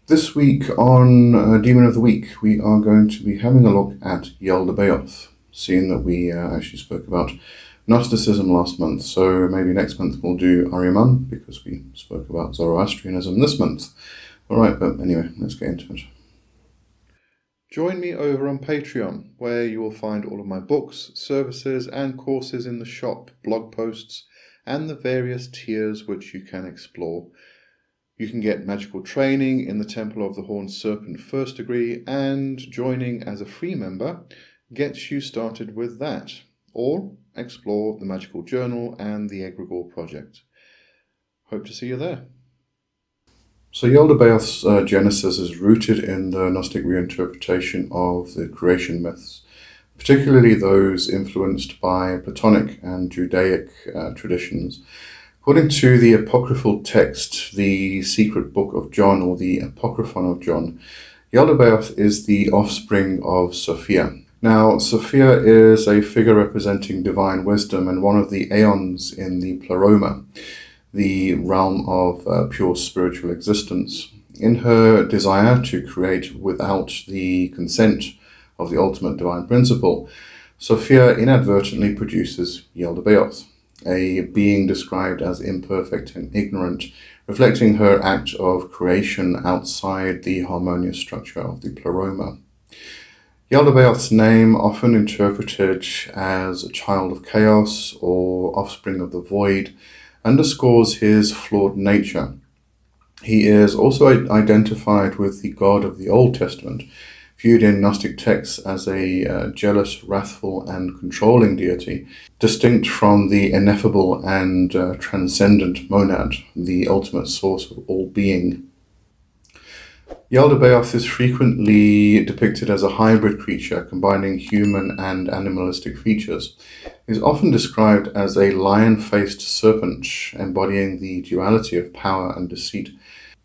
This week on Demon of the Week, we are going to be having a look at Yaldabaoth, seeing that we actually spoke about Gnosticism last month, so maybe next month we'll do Ahriman, because we spoke about Zoroastrianism this month. Alright, but anyway, let's get into it. Join me over on Patreon, where you will find all of my books, services, and courses in the shop, blog posts, and the various tiers which you can explore. You can get magical training in the Temple of the Horned Serpent First Degree, and joining as a free member gets you started with that, or explore the Magical Journal and the Egregore Project. Hope to see you there. So Yaldabaoth's Genesis is rooted in the Gnostic reinterpretation of the creation myths, particularly those influenced by Platonic and Judaic traditions. According to the apocryphal text, the Secret Book of John, or the Apocryphon of John, Yaldabaoth is the offspring of Sophia. Now, Sophia is a figure representing divine wisdom and one of the aeons in the Pleroma, the realm of pure spiritual existence. In her desire to create without the consent of the ultimate divine principle, Sophia inadvertently produces Yaldabaoth, a being described as imperfect and ignorant, reflecting her act of creation outside the harmonious structure of the Pleroma. Yaldabaoth's name, often interpreted as a child of chaos or offspring of the void, underscores his flawed nature. He is also identified with the God of the Old Testament, viewed in Gnostic texts as a jealous, wrathful, and controlling deity, distinct from the ineffable and transcendent monad, the ultimate source of all being. Yaldabaoth is frequently depicted as a hybrid creature, combining human and animalistic features. He is often described as a lion-faced serpent, embodying the duality of power and deceit.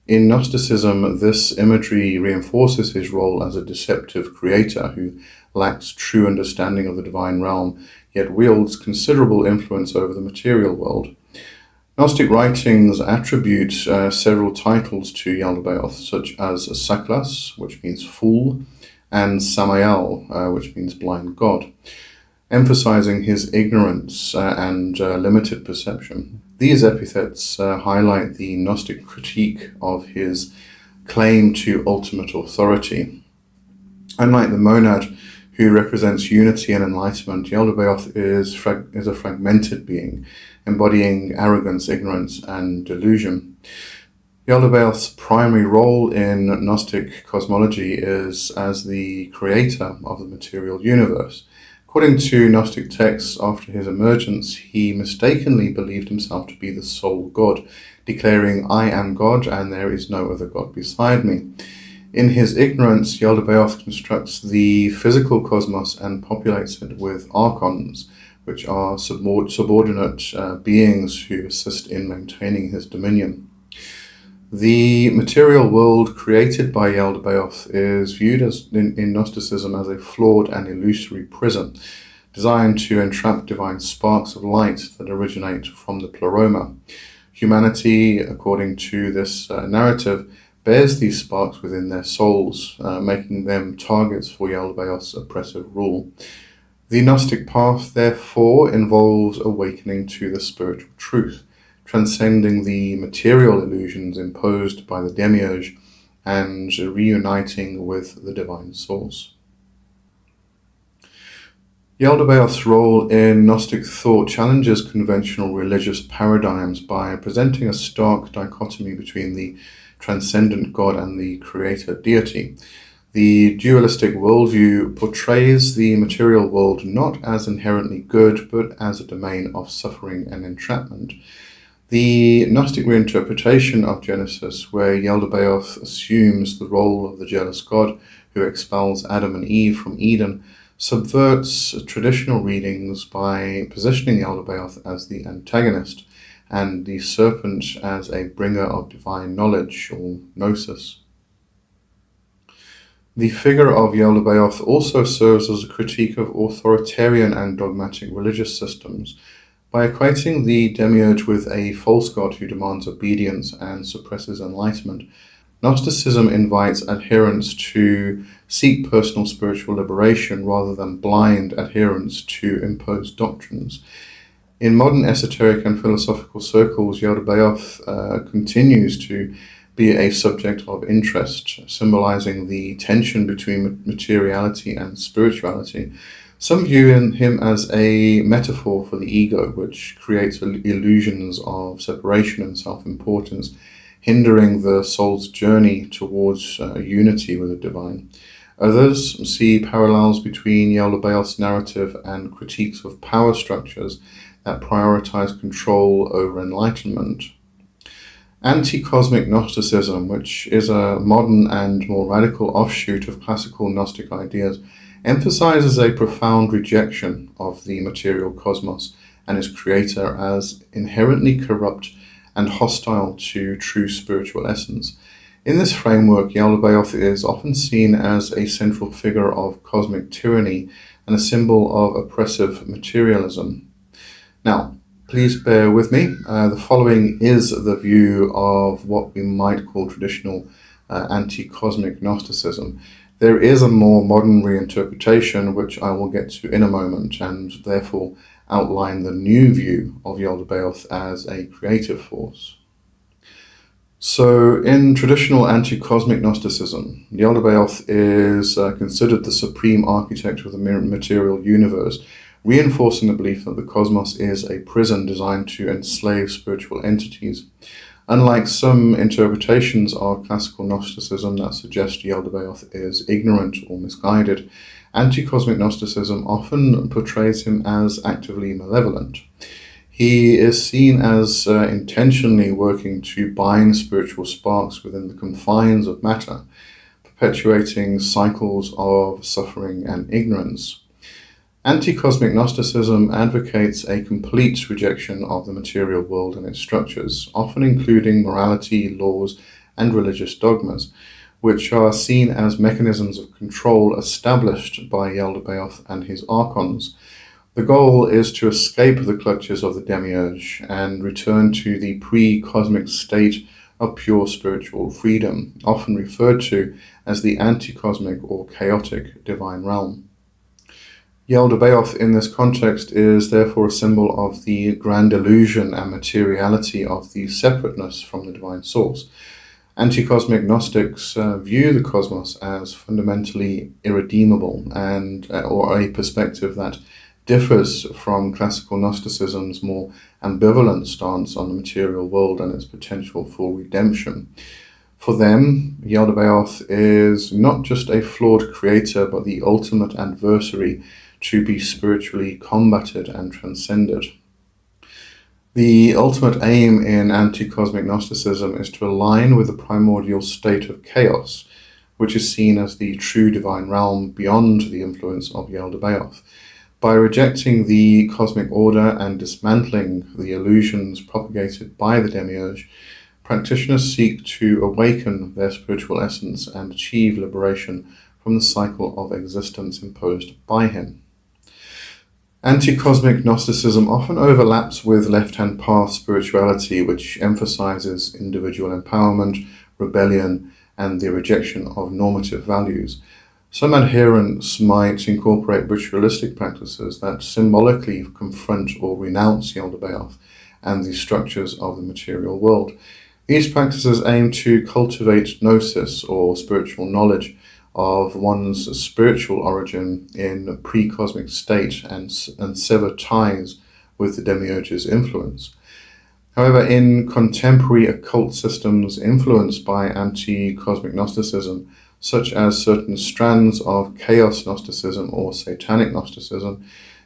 In Gnosticism, this imagery reinforces his role as a deceptive creator who lacks true understanding of the divine realm, yet wields considerable influence over the material world. Gnostic writings attribute several titles to Yaldabaoth, such as Saklas, which means fool, and Samael, which means blind god, emphasizing his ignorance and limited perception. These epithets highlight the Gnostic critique of his claim to ultimate authority. Unlike the monad, who represents unity and enlightenment, Yaldabaoth is a fragmented being, embodying arrogance, ignorance, and delusion. Yaldabaoth's primary role in Gnostic cosmology is as the creator of the material universe. According to Gnostic texts, after his emergence, he mistakenly believed himself to be the sole God, declaring, "I am God, and there is no other God beside me." In his ignorance, Yaldabaoth constructs the physical cosmos and populates it with archons, which are subordinate beings who assist in maintaining his dominion. The material world created by Yaldabaoth is viewed in Gnosticism as a flawed and illusory prison, designed to entrap divine sparks of light that originate from the Pleroma. Humanity, according to this narrative, bears these sparks within their souls, making them targets for Yaldabaoth's oppressive rule. The Gnostic path, therefore, involves awakening to the spiritual truth, transcending the material illusions imposed by the Demiurge, and reuniting with the divine source. Yaldabaoth's role in Gnostic thought challenges conventional religious paradigms by presenting a stark dichotomy between the transcendent God and the creator deity. The dualistic worldview portrays the material world not as inherently good, but as a domain of suffering and entrapment. The Gnostic reinterpretation of Genesis, where Yaldabaoth assumes the role of the jealous God who expels Adam and Eve from Eden, subverts traditional readings by positioning Yaldabaoth as the antagonist and the serpent as a bringer of divine knowledge, or gnosis. The figure of Yaldabaoth also serves as a critique of authoritarian and dogmatic religious systems, by equating the Demiurge with a false god who demands obedience and suppresses enlightenment. Gnosticism invites adherents to seek personal spiritual liberation rather than blind adherence to imposed doctrines. In modern esoteric and philosophical circles, Yaldabaoth continues to be a subject of interest, symbolizing the tension between materiality and spirituality. Some view him as a metaphor for the ego, which creates illusions of separation and self-importance, hindering the soul's journey towards unity with the divine. Others see parallels between Yaldabaoth's narrative and critiques of power structures that prioritize control over enlightenment. Anti-Cosmic Gnosticism, which is a modern and more radical offshoot of classical Gnostic ideas, emphasizes a profound rejection of the material cosmos and its creator as inherently corrupt and hostile to true spiritual essence. In this framework, Yaldabaoth is often seen as a central figure of cosmic tyranny and a symbol of oppressive materialism. Now, please bear with me. The following is the view of what we might call traditional anti-cosmic Gnosticism. There is a more modern reinterpretation, which I will get to in a moment, and therefore outline the new view of Yaldabaoth as a creative force. So, in traditional anti-cosmic Gnosticism, Yaldabaoth is considered the supreme architect of the material universe, reinforcing the belief that the cosmos is a prison designed to enslave spiritual entities. Unlike some interpretations of classical Gnosticism that suggest Yaldabaoth is ignorant or misguided, anti-cosmic Gnosticism often portrays him as actively malevolent. He is seen as intentionally working to bind spiritual sparks within the confines of matter, perpetuating cycles of suffering and ignorance. Anti-cosmic Gnosticism advocates a complete rejection of the material world and its structures, often including morality, laws, and religious dogmas, which are seen as mechanisms of control established by Yaldabaoth and his archons. The goal is to escape the clutches of the Demiurge and return to the pre-cosmic state of pure spiritual freedom, often referred to as the anti-cosmic or chaotic divine realm. Yaldabaoth in this context is therefore a symbol of the grand illusion and materiality of the separateness from the divine source. Anti-cosmic Gnostics view the cosmos as fundamentally irredeemable or a perspective that differs from classical Gnosticism's more ambivalent stance on the material world and its potential for redemption. For them, Yaldabaoth is not just a flawed creator, but the ultimate adversary to be spiritually combated and transcended. The ultimate aim in anti-cosmic Gnosticism is to align with the primordial state of chaos, which is seen as the true divine realm beyond the influence of Yaldabaoth. By rejecting the cosmic order and dismantling the illusions propagated by the Demiurge, practitioners seek to awaken their spiritual essence and achieve liberation from the cycle of existence imposed by him. Anti-cosmic Gnosticism often overlaps with left-hand path spirituality, which emphasizes individual empowerment, rebellion, and the rejection of normative values. Some adherents might incorporate ritualistic practices that symbolically confront or renounce Yaldabaoth and the structures of the material world. These practices aim to cultivate gnosis, or spiritual knowledge, of one's spiritual origin in a pre-cosmic state and sever ties with the Demiurge's influence. However, in contemporary occult systems influenced by anti-cosmic Gnosticism, such as certain strands of chaos Gnosticism or satanic Gnosticism,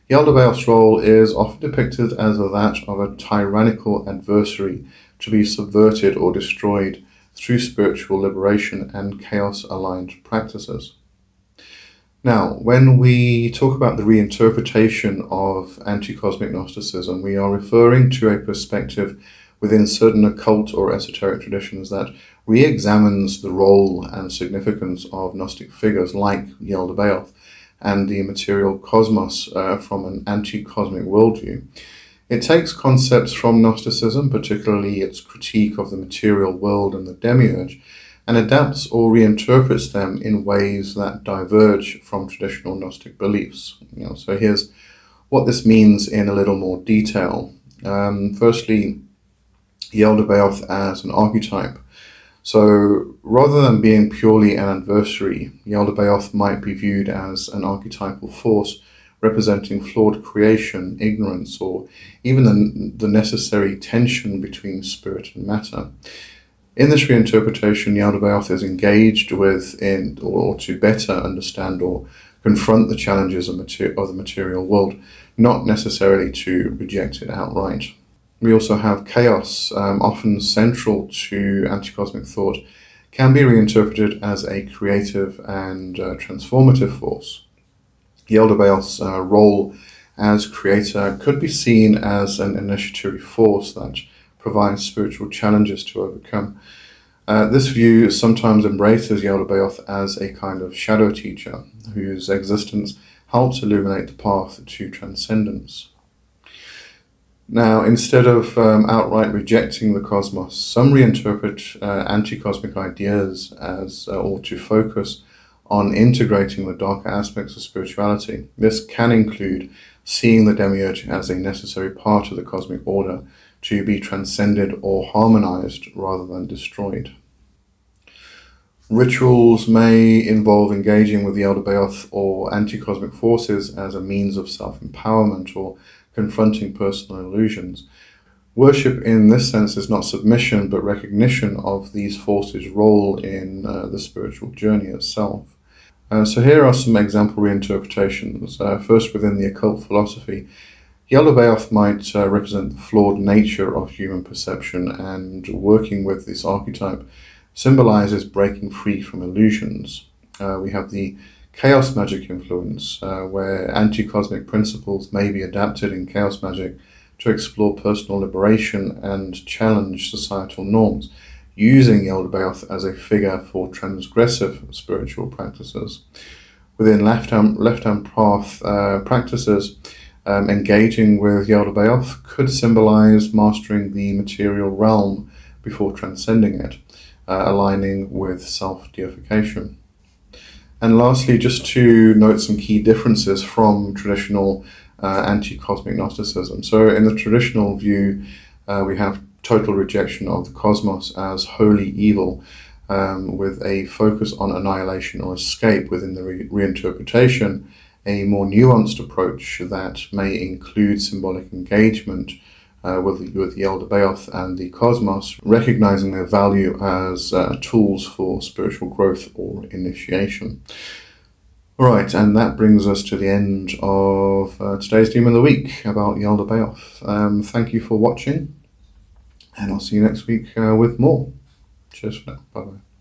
Yaldabaoth's role is often depicted as that of a tyrannical adversary to be subverted or destroyed through spiritual liberation and chaos-aligned practices. Now, when we talk about the reinterpretation of anti-cosmic Gnosticism, we are referring to a perspective within certain occult or esoteric traditions that re-examines the role and significance of Gnostic figures like Yaldabaoth and the material cosmos from an anti-cosmic worldview. It takes concepts from Gnosticism, particularly its critique of the material world and the Demiurge, and adapts or reinterprets them in ways that diverge from traditional Gnostic beliefs. So here's what this means in a little more detail. Firstly, Yaldabaoth as an archetype. So rather than being purely an adversary, Yaldabaoth might be viewed as an archetypal force representing flawed creation, ignorance, or even the necessary tension between spirit and matter. In this reinterpretation, Yaldabaoth is engaged with or to better understand or confront the challenges of the material world, not necessarily to reject it outright. We also have chaos, often central to anti-cosmic thought, can be reinterpreted as a creative and transformative force. Yaldabaoth's role as creator could be seen as an initiatory force that provides spiritual challenges to overcome. This view sometimes embraces Yaldabaoth as a kind of shadow teacher whose existence helps illuminate the path to transcendence. Now, instead of outright rejecting the cosmos, some reinterpret anti-cosmic ideas as or to focus on integrating the darker aspects of spirituality. This can include seeing the Demiurge as a necessary part of the cosmic order to be transcended or harmonized rather than destroyed. Rituals may involve engaging with the Yaldabaoth or anti-cosmic forces as a means of self-empowerment or confronting personal illusions. Worship in this sense is not submission, but recognition of these forces' role in the spiritual journey itself. So here are some example reinterpretations. First, within the occult philosophy, Yaldabaoth might represent the flawed nature of human perception, and working with this archetype symbolizes breaking free from illusions. We have the chaos magic influence, where anti-cosmic principles may be adapted in chaos magic to explore personal liberation and challenge societal norms, using Yaldabaoth as a figure for transgressive spiritual practices. Within left-hand path practices, engaging with Yaldabaoth could symbolize mastering the material realm before transcending it, aligning with self-deification. And lastly, just to note some key differences from traditional anti-cosmic Gnosticism. So in the traditional view, we have total rejection of the cosmos as wholly evil, with a focus on annihilation or escape. Within the reinterpretation, a more nuanced approach that may include symbolic engagement with Yaldabaoth and the cosmos, recognizing their value as tools for spiritual growth or initiation. All right, and that brings us to the end of today's Demon of the Week about Yaldabaoth. Thank you for watching, and I'll see you next week with more. Cheers for now. Bye-bye.